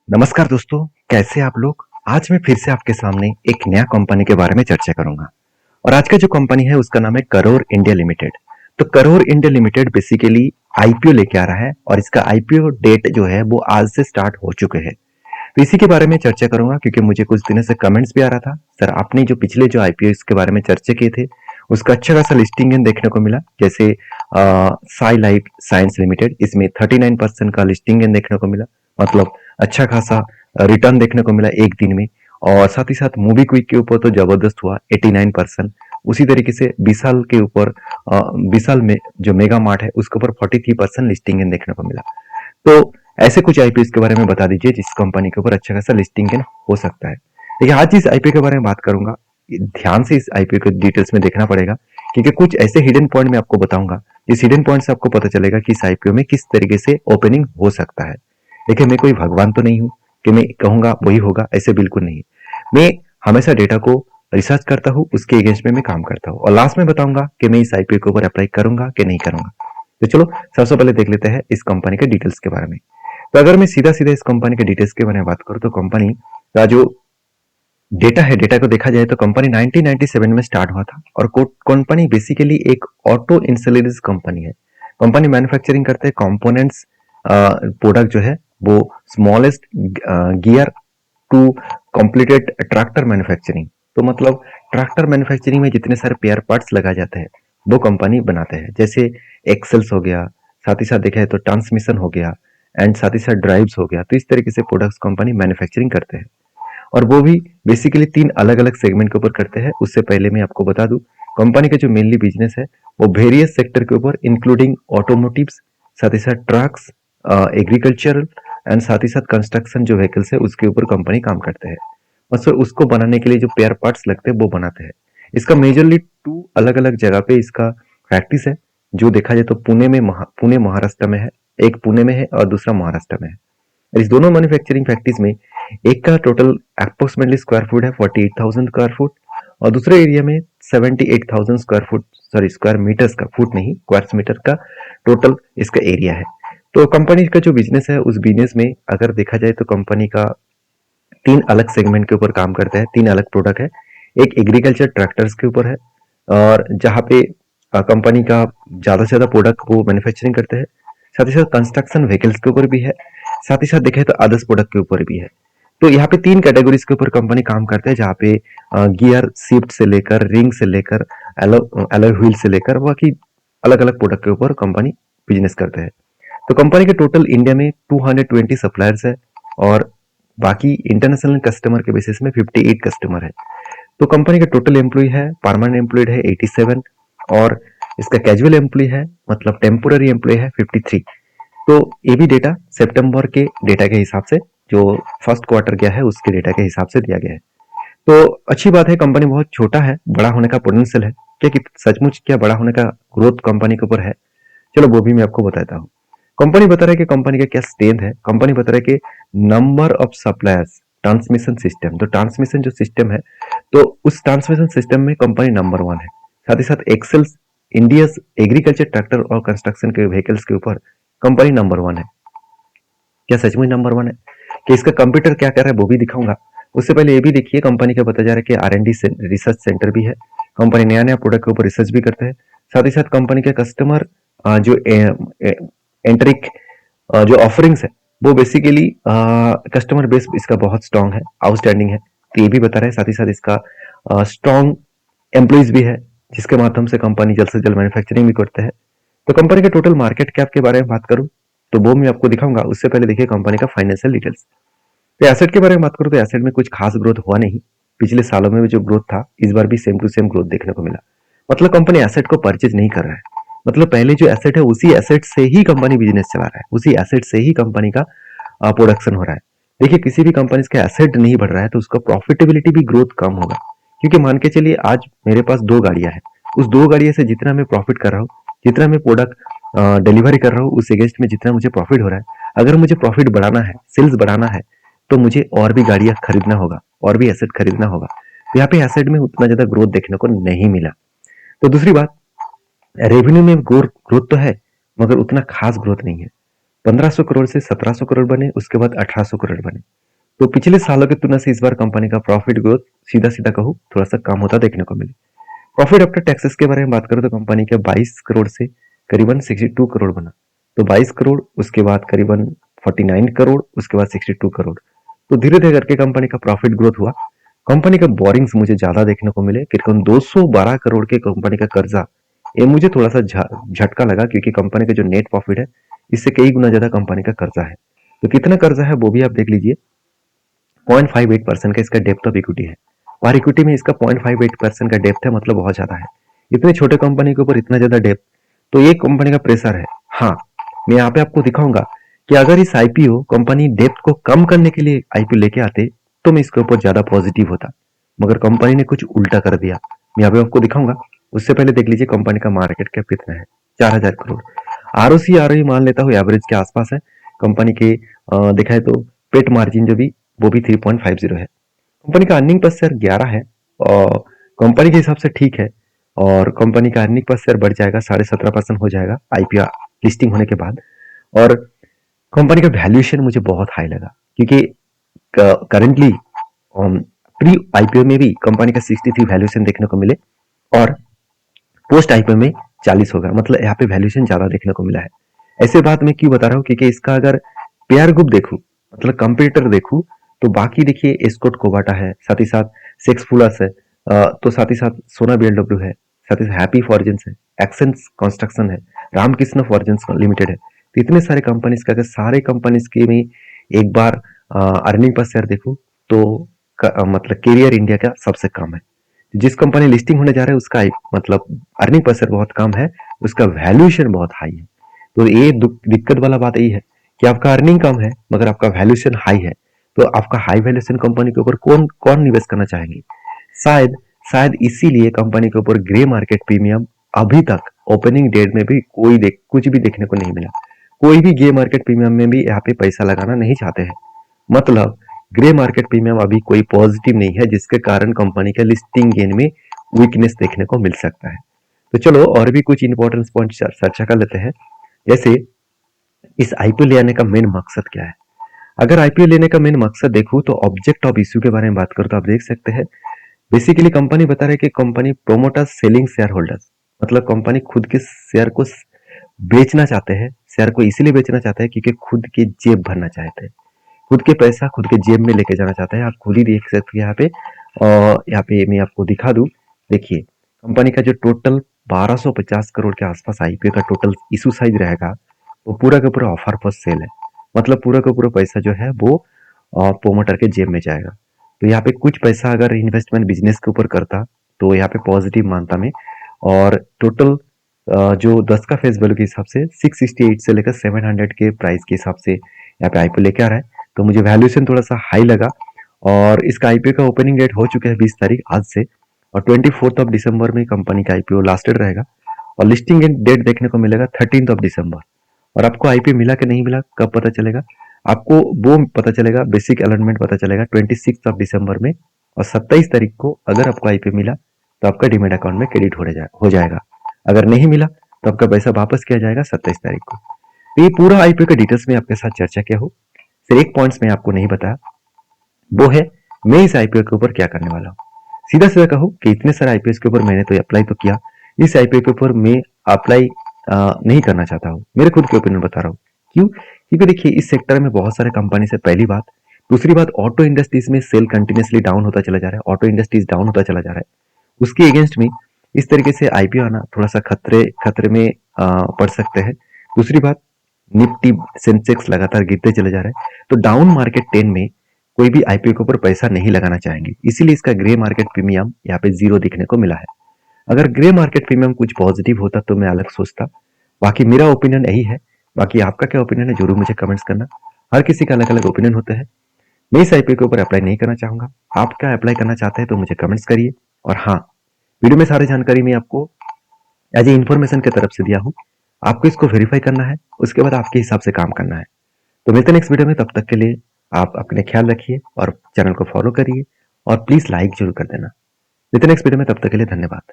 नमस्कार दोस्तों, कैसे आप लोग। आज मैं फिर से आपके सामने एक नया कंपनी के बारे में चर्चा करूंगा। और आज का जो कंपनी है उसका नाम है करोर इंडिया लिमिटेड। तो Carraro India Limited basically IPO लेके आ रहा है और इसका आईपीओ डेट जो है वो आज से स्टार्ट हो चुके हैं। तो इसी के बारे में चर्चा करूंगा क्योंकि मुझे कुछ दिनों से कमेंट्स भी आ रहा था, सर आपने जो पिछले जो आईपीओ इसके बारे में चर्चा किए थे उसका अच्छा खासा लिस्टिंग देखने को मिला। जैसे साई लाइफ साइंस लिमिटेड, इसमें 39% का लिस्टिंग देखने को मिला, मतलब अच्छा खासा रिटर्न देखने को मिला एक दिन में। और साथ ही साथ मूवी क्विक के ऊपर तो जबरदस्त हुआ 89%। उसी तरीके से विशाल के ऊपर विशाल में जो मेगा मार्ट है उसके ऊपर 43% लिस्टिंग देखने को मिला। तो ऐसे कुछ आईपीओ के बारे में बता दीजिए जिस कंपनी के ऊपर अच्छा खासा लिस्टिंग हो सकता है। देखिए, आज इस आईपीओ के बारे में बात करूंगा, ध्यान से इस आईपीओ के डिटेल्स में देखना पड़ेगा क्योंकि कुछ ऐसे हिडन पॉइंट मैं आपको बताऊंगा। इस हिडन पॉइंट से आपको पता चलेगा कि इस आईपीओ में किस तरीके से ओपनिंग हो सकता है। देखिए, मैं कोई भगवान तो नहीं हूं कि मैं कहूंगा वही होगा, ऐसे बिल्कुल नहीं। मैं हमेशा डेटा को रिसर्च करता हूँ, उसके अगेंस्ट में मैं काम करता हूँ और लास्ट में बताऊंगा कि मैं इस आईपीओ के ऊपर अप्लाई करूंगा कि नहीं करूंगा। तो चलो सबसे पहले देख लेते हैं इस कंपनी के डिटेल्स के बारे में। तो अगर मैं सीधा सीधा इस कंपनी के डिटेल्स के बारे में बात करूं तो कंपनी का जो डेटा है, डेटा को देखा जाए तो कंपनी 1997 में स्टार्ट हुआ था और कंपनी बेसिकली एक ऑटो इंसुलेटर्स कंपनी है। कंपनी मैन्युफैक्चरिंग करते हैं कंपोनेंट्स, प्रोडक्ट जो है वो smallest gear to completed tractor manufacturing. तो मतलब ट्रैक्टर मैन्युफैक्चरिंग में जितने सारे पेयर पार्ट्स लगाए जाते हैं वो कंपनी बनाते हैं। जैसे एक्सेल्स हो गया, साथ ही साथ देखा है तो ट्रांसमिशन हो गया एंड साथ ही साथ ड्राइव्स हो गया। तो इस तरीके से प्रोडक्ट्स कंपनी मैन्युफैक्चरिंग करते हैं और वो भी बेसिकली तीन अलग अलग सेगमेंट के ऊपर करते हैं। उससे पहले मैं आपको बता दूं, कंपनी का जो मेनली बिजनेस है वो वेरियस सेक्टर के ऊपर इंक्लूडिंग ऑटोमोटिव्स, साथ ही साथ ट्रक्स, एग्रीकल्चरल एंड साथ ही साथ कंस्ट्रक्शन जो व्हीकल्स है उसके ऊपर कंपनी काम करते हैं। और सर उसको बनाने के लिए जो पेयर पार्ट्स लगते हैं वो बनाते हैं। इसका मेजरली टू अलग अलग जगह पे इसका फैक्ट्रीज है। जो देखा जाए तो पुणे महाराष्ट्र में है, एक पुणे में है और दूसरा महाराष्ट्र में है। इस दोनों मैन्युफैक्चरिंग फैक्ट्रीज में एक का टोटल अप्रोक्सीमेटली स्क्वायर फुट है 48,000 स्क्वायर फुट और दूसरे एरिया में 78,000 square foot, sorry square metres का, फुट नहीं स्क्वायर मीटर का टोटल इसका एरिया है। तो कंपनी का जो बिजनेस है उस बिजनेस में अगर देखा जाए तो कंपनी का तीन अलग सेगमेंट के ऊपर काम करता है, तीन अलग प्रोडक्ट है। एक एग्रीकल्चर ट्रैक्टर्स के ऊपर है और जहाँ पे कंपनी का ज्यादा से ज्यादा प्रोडक्ट वो मैन्युफैक्चरिंग करते हैं। साथ ही साथ कंस्ट्रक्शन व्हीकल्स के ऊपर भी है, साथ ही साथ देखें तो अदर्स प्रोडक्ट के ऊपर भी है। तो यहाँ पे तीन कैटेगरीज के ऊपर कंपनी काम करते हैं जहाँ पे गियर शिफ्ट से लेकर रिंग से लेकर एलॉय व्हील से लेकर बाकी अलग अलग प्रोडक्ट के ऊपर कंपनी बिजनेस करते हैं। तो कंपनी के टोटल इंडिया में 220 सप्लायर्स है और बाकी इंटरनेशनल कस्टमर के बेसिस में 58 कस्टमर है। तो कंपनी का टोटल एम्प्लॉय है, परमानेंट एम्प्लॉयड है 87 और इसका कैजुअल एम्प्लॉय है मतलब टेम्पोररी एम्प्लॉय है 53। तो ये भी डेटा सितंबर के डेटा के हिसाब से, जो फर्स्ट क्वार्टर गया है उसके डेटा के हिसाब से दिया गया है। तो अच्छी बात है, कंपनी बहुत छोटा है, बड़ा होने का पोटेंशियल है। क्या कि सचमुच क्या बड़ा होने का ग्रोथ कंपनी के ऊपर है? चलो वो भी मैं आपको बताता हूँ। कंपनी बता रहा है कि कंपनी का क्या स्ट्रेंथ है। कंपनी बता रहा है कि number of suppliers, transmission system, तो ट्रांसमिशन जो सिस्टम है तो उस ट्रांसमिशन सिस्टम में कंपनी नंबर 1 है। साथ ही साथ एक्सेल्स इंडिया एग्रीकल्चर ट्रैक्टर और कंस्ट्रक्शन के व्हीकल्स के ऊपर कंपनी नंबर 1 है। क्या सचमुच नंबर 1 है? कि इसका कंप्यूटर क्या कर रहा है वो भी दिखाऊंगा। उससे पहले ये भी देखिए, कंपनी का बताया जा रहा है कि R&D रिसर्च सेंटर भी है। कंपनी नया नया प्रोडक्ट के ऊपर रिसर्च भी करते हैं। साथ ही साथ कंपनी के कस्टमर जो एंट्रिक जो ऑफरिंग्स है वो बेसिकली कस्टमर बेस इसका बहुत स्ट्रांग है, आउटस्टैंडिंग है। तो ये भी बता रहे हैं। साथ ही साथ इसका स्ट्रांग एम्प्लॉइज भी है जिसके माध्यम से कंपनी जल्द से जल्द मैन्युफैक्चरिंग भी करते हैं। तो कंपनी के टोटल मार्केट कैप के बारे में बात करूं तो वो मैं आपको दिखाऊंगा। उससे पहले देखिए कंपनी का फाइनेंशियल डिटेल्स। तो एसेट के बारे में बात करूं तो एसेट में कुछ खास ग्रोथ हुआ नहीं। पिछले सालों में भी जो ग्रोथ था इस बार भी सेम टू सेम ग्रोथ देखने को मिला। मतलब कंपनी एसेट को परचेज नहीं कर रहा है, मतलब पहले जो एसेट है उसी एसेट से ही कंपनी बिजनेस चला रहा है, उसी एसेट से ही कंपनी का प्रोडक्शन हो रहा है। देखिए, किसी भी कंपनी का एसेट नहीं बढ़ रहा है तो उसका प्रॉफिटेबिलिटी भी ग्रोथ कम होगा। क्योंकि मान के चलिए आज मेरे पास 2 गाड़ियां हैं, उस 2 गाड़ियों से जितना मैं प्रॉफिट कर रहा हूँ, जितना मैं प्रोडक्ट डिलीवरी कर रहा हूँ उस अगेंस्ट में जितना मुझे प्रॉफिट हो रहा है, अगर मुझे प्रॉफिट बढ़ाना है, सेल्स बढ़ाना है तो मुझे और भी गाड़ियां खरीदना होगा और भी एसेट खरीदना होगा। तो यहाँ पे एसेट में उतना ज्यादा ग्रोथ देखने को नहीं मिला। तो दूसरी बात, रेवेन्यू में ग्रोथ तो है मगर उतना खास ग्रोथ नहीं है। 1500 करोड़ से 1700 करोड़ बने, उसके बाद 1800 करोड़ बने। तो पिछले सालों की तुलना से इस बार कंपनी का प्रॉफिट ग्रोथ सीधा सीधा कहूँ थोड़ा सा कम होता देखने को मिले। प्रॉफिट आफ्टर टैक्सेस के बारे में बात करें तो कंपनी के 22 करोड़ से करीबन 62 करोड़ बना। तो 22 करोड़, उसके बाद करीबन 49 करोड़, उसके बाद 62 करोड़। तो धीरे धीरे करके कंपनी का प्रॉफिट ग्रोथ हुआ। कंपनी का बोरिंग्स मुझे ज्यादा देखने को मिले, करीबन 212 करोड़ के कंपनी का कर्जा। ये मुझे थोड़ा सा झटका लगा, क्योंकि कंपनी का जो नेट प्रॉफिट है इससे कई गुना ज्यादा कंपनी का कर्जा है। तो कितना कर्जा है वो भी आप देख लीजिए। 0.58% का इसका डेप्थ ऑफ इक्विटी है, और इक्विटी में इसका 0.58% का डेप्थ है, मतलब बहुत ज्यादा है। इतने छोटे कंपनी के ऊपर इतना ज्यादा डेप्थ, तो ये कंपनी का प्रेशर है। हाँ, मैं यहाँ पे आपको दिखाऊंगा कि अगर इस आईपीओ कंपनी डेप्थ को कम करने के लिए आईपीओ लेके आते तो मैं इसके ऊपर ज्यादा पॉजिटिव होता, मगर कंपनी ने कुछ उल्टा कर दिया। मैं यहाँ पे आपको दिखाऊंगा। उससे पहले देख लीजिए कंपनी का मार्केट कैप कितना है, 4000 करोड़। आरओसी आरओई मान लेता हूँ एवरेज के आसपास है। कंपनी के देखा है तो पेट मार्जिन जो भी वो भी 3.50 है। कंपनी का अर्निंग पर शेयर 11 है, और कंपनी के हिसाब से ठीक है। और कंपनी का अर्निंग पर शेयर बढ़ जाएगा, 17.5% हो जाएगा आईपीओ लिस्टिंग होने के बाद। और कंपनी का वैल्यूएशन मुझे बहुत हाई लगा, क्योंकि करेंटली प्री आईपीओ में भी कंपनी का 63 वैल्यूएशन देखने को मिले, और पोस्ट आईपीओ में 40 होगा, मतलब यहाँ पे वैल्यूएशन ज्यादा देखने को मिला है। ऐसे बात मैं क्यों बता रहा हूँ, क्योंकि इसका अगर पेयर ग्रुप देखूं, मतलब कंपेटिटर देखूं, तो बाकी देखिए एस्कॉर्ट कोबाटा है, साथ ही साथ सेक्स प्लस है, तो साथ ही साथ सोना बीएलडब्ल्यू है, साथ ही साथ हैप्पी फॉर्जेंस है, एक्सेंस कंस्ट्रक्शन है, रामकृष्ण फॉर्जेंस लिमिटेड है। तो इतने सारे कंपनीज का, अगर सारे कंपनीज के में एक बार अर्निंग पर शेयर देखूं तो मतलब कैरियर इंडिया का सबसे कम है। जिस कंपनी लिस्टिंग होने जा रहा है उसका मतलब अर्निंग पर शेयर बहुत कम है, उसका वैल्यूएशन बहुत हाई है। तो ये दिक्कत वाला बात यही है कि आपका अर्निंग कम है मगर आपका वैल्यूएशन हाई है। तो आपका हाई वैल्यूएशन कंपनी के ऊपर कौन कौन निवेश करना चाहेंगे? शायद शायद इसीलिए कंपनी के ऊपर ग्रे मार्केट प्रीमियम अभी तक ओपनिंग डेट में भी कुछ भी देखने को नहीं मिला। कोई भी ग्रे मार्केट प्रीमियम में भी यहाँ पे पैसा लगाना नहीं चाहते हैं। मतलब ग्रे मार्केट प्रीमियम अभी कोई पॉजिटिव नहीं है, जिसके कारण कंपनी के लिस्टिंग गेन में वीकनेस देखने को मिल सकता है। तो चलो और भी कुछ इंपॉर्टेंट पॉइंट चर्चा कर लेते हैं। जैसे इस आईपीओ ले आने का मेन मकसद क्या है? अगर आईपीओ लेने का मेन मकसद देखूं तो ऑब्जेक्ट ऑफ इश्यू के बारे में बात करूं तो आप देख सकते हैं, बेसिकली कंपनी बता रहे कि company promoters selling share holders, मतलब कंपनी खुद के शेयर को बेचना चाहते हैं। शेयर को इसलिए बेचना चाहते हैं क्योंकि खुद की जेब भरना चाहते हैं, खुद के पैसा खुद के जेब में लेके जाना चाहता है। आप खुद ही देख सकते हैं यहाँ पे, और यहाँ पे मैं आपको दिखा दूं। देखिए कंपनी का जो टोटल 1250 करोड़ के आसपास आईपीओ का टोटल इशू साइज रहेगा, वो पूरा का पूरा ऑफर फॉर सेल है। मतलब पूरा का पूरा पैसा जो है वो प्रोमोटर के जेब में जाएगा। तो यहाँ पे कुछ पैसा अगर इन्वेस्टमेंट बिजनेस के ऊपर करता तो यहाँ पे पॉजिटिव मानता मैं। और टोटल जो 10 का फेस वैल्यू के हिसाब से 668 से लेकर 700 के प्राइस के हिसाब से यहाँ पे आईपीओ लेके आ रहा है, तो मुझे वैल्यूएशन थोड़ा सा हाई लगा। और इसका आईपीओ का ओपनिंग डेट हो चुका है 20 तारीख आज से, और 24 ऑफ दिसंबर में कंपनी का आईपीओ लास्टेड रहेगा, और लिस्टिंग डेट देखने को मिलेगा 13 ऑफ दिसंबर। और आपको आईपीओ मिला कि नहीं मिला कब पता चलेगा? आपको वो पता चलेगा, बेसिक अलॉटमेंट पता चलेगा 26 ऑफ दिसंबर में, और 27 तारीख को अगर आपको आईपीओ मिला तो आपका डीमेट अकाउंट में क्रेडिट हो जाएगा। अगर नहीं मिला तो आपका पैसा वापस किया जाएगा 27 तारीख को। तो ये पूरा आईपीओ का डिटेल्स में आपके साथ चर्चा किया हो। सिर्फ एक पॉइंट्स में आपको नहीं बताया, वो है मैं इस आईपीओ के ऊपर क्या करने वाला हूँ। सीधा सीधा कहूँ कि इतने सारे आईपीओ के ऊपर मैंने तो अप्लाई तो किया, इस आईपीओ के ऊपर मैं अप्लाई नहीं करना चाहता हूँ। मेरे खुद के ओपिनियन बता रहा हूँ क्यों, क्योंकि देखिए इस सेक्टर में बहुत सारे कंपनी से, पहली बात। दूसरी बात, ऑटो इंडस्ट्रीज में सेल कंटिन्यूसली डाउन होता चला जा रहा है, ऑटो इंडस्ट्रीज डाउन होता चला जा रहा है। उसके अगेंस्ट में इस तरीके से आईपीओ आना थोड़ा सा खतरे में पड़ सकते हैं। दूसरी बात, निफ्टी सेंसेक्स लगातार गिरते चले जा रहे हैं, तो डाउन मार्केट 10 में कोई भी आईपीओ के ऊपर पैसा नहीं लगाना चाहेंगे, इसीलिए इसका ग्रे मार्केट प्रीमियम यहाँ पे 0 दिखने को मिला है। अगर ग्रे मार्केट प्रीमियम कुछ पॉजिटिव होता तो मैं अलग सोचता। बाकी मेरा ओपिनियन यही है, बाकी आपका क्या ओपिनियन है जरूर मुझे कमेंट्स करना। हर किसी का अलग अलग ओपिनियन होता है। मैं इस आईपीओ के ऊपर अप्लाई नहीं करना चाहूंगा, आप क्या अप्लाई करना चाहते हैं तो मुझे कमेंट्स करिए। और हाँ, वीडियो में सारी जानकारी मैं आपको एज ए इन्फॉर्मेशन की तरफ से दिया हूँ, आपको इसको वेरीफाई करना है, उसके बाद आपके हिसाब से काम करना है। तो मिलते हैं नेक्स्ट वीडियो में, तब तक के लिए आप अपने ख्याल रखिए और चैनल को फॉलो करिए, और प्लीज लाइक जरूर कर देना। मिलते हैं नेक्स्ट वीडियो में, तब तक के लिए धन्यवाद।